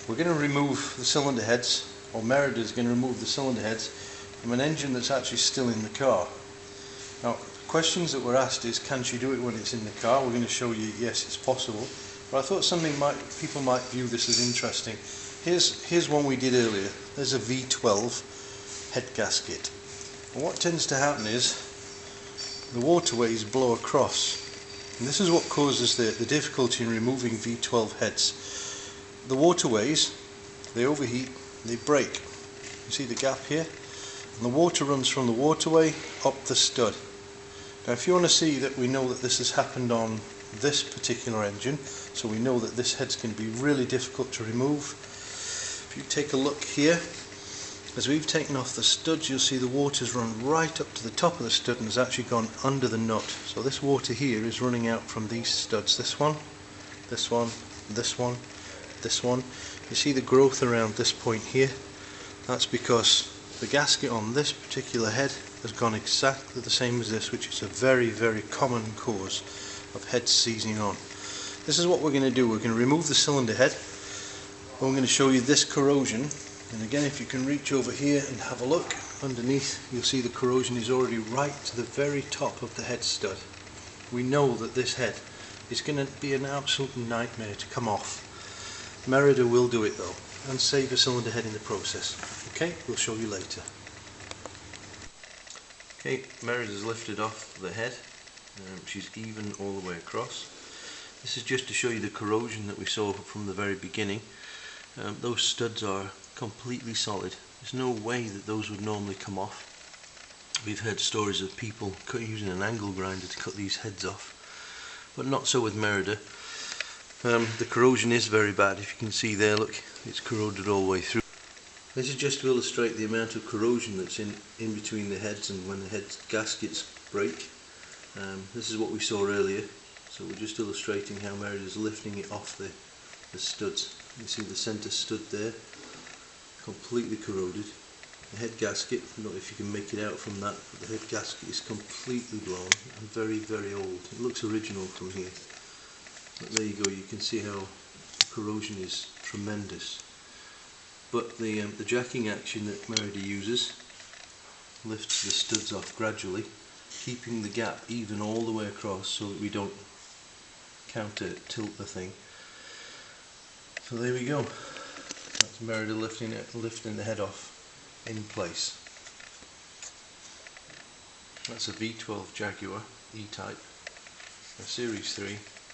We're going to remove the cylinder heads, or Merida is going to remove the cylinder heads from an engine that's actually still in the car. Now, questions that were asked is, can she do it when it's in the car? We're going to show you yes, it's possible. But I thought people might view this as interesting. Here's one we did earlier. There's a V12 head gasket. And what tends to happen is the waterways blow across. And this is what causes the difficulty in removing V12 heads. The waterways, they overheat, they break. You see the gap here? And the water runs from the waterway up the stud. Now if you want to see that we know that this has happened on this particular engine, so we know that this head's going to be really difficult to remove. If you take a look here, as we've taken off the studs, you'll see the water's run right up to the top of the stud and has actually gone under the nut. So this water here is running out from these studs. This one, this one, this one, this one. You see the growth around this point here? That's because the gasket on this particular head has gone exactly the same as this, which is a very, very common cause of heads seizing on. This is what we're going to do. We're going to remove the cylinder head, and we're going to show you this corrosion. And again, if you can reach over here and have a look underneath, you'll see the corrosion is already right to the very top of the head stud. We know that this head is going to be an absolute nightmare to come off. Merida will do it though, and save a cylinder head in the process. Okay, we'll show you later. Okay, Merida's lifted off the head. She's even all the way across. This is just to show you the corrosion that we saw from the very beginning. Those studs are completely solid. There's no way that those would normally come off. We've heard stories of people using an angle grinder to cut these heads off, but not so with Merida. The corrosion is very bad. If you can see there, look, it's corroded all the way through. This is just to illustrate the amount of corrosion that's in between the heads and when the head gaskets break. This is what we saw earlier, so we're just illustrating how Merida's lifting it off the studs. You see the centre stud there, completely corroded. The head gasket, I don't know if you can make it out from that, but the head gasket is completely blown and very, very old. It looks original from here. But there you go, you can see how corrosion is tremendous. But the jacking action that Merida uses lifts the studs off gradually, keeping the gap even all the way across so that we don't counter tilt the thing. So there we go. That's Merida lifting the head off in place. That's a V12 Jaguar E-Type, a Series 3,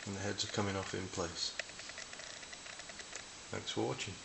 and the heads are coming off in place. Thanks for watching.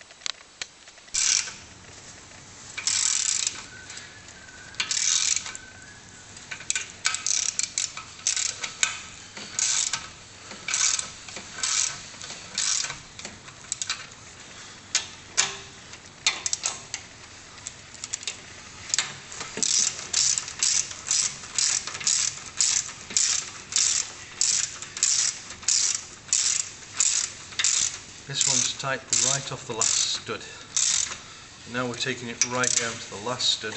This one's tight right off the last stud. Now we're taking it right down to the last stud.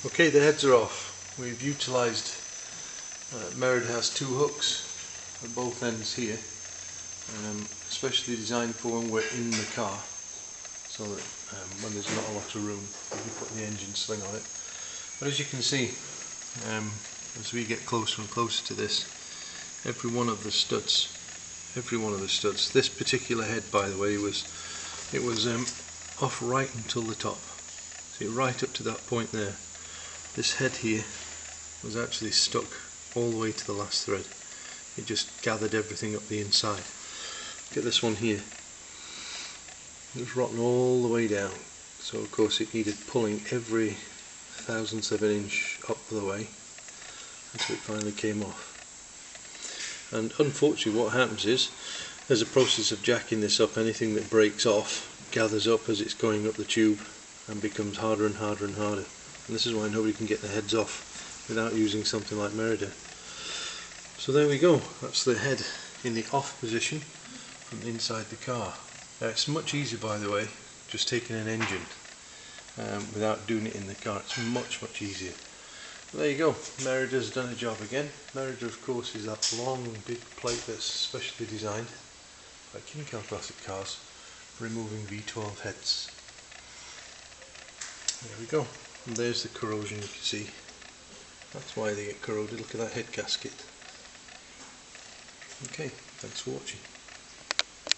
Okay, the heads are off. We've utilised, Merida has two hooks at both ends here, especially designed for when we're in the car, so that when there's not a lot of room we can put the engine sling on it. But as you can see, as we get closer and closer to this, every one of the studs, this particular head, by the way, it was off right until the top. See, right up to that point there. This head here was actually stuck all the way to the last thread. It just gathered everything up the inside. Look at this one here. It was rotten all the way down. So of course it needed pulling every thousandth of an inch up the way until it finally came off. And unfortunately what happens is, there's a process of jacking this up. Anything that breaks off gathers up as it's going up the tube and becomes harder and harder and harder. And this is why nobody can get the heads off without using something like Merida. So there we go, that's the head in the off position from inside the car. It's much easier, by the way, just taking an engine without doing it in the car. It's much easier. There you go, Merida's done a job again. Merida, of course, is that long big plate that's specially designed, like in classic cars, for removing V12 heads. There we go, and there's the corrosion. You can see that's why they get corroded. Look at that head gasket. Okay, thanks for watching.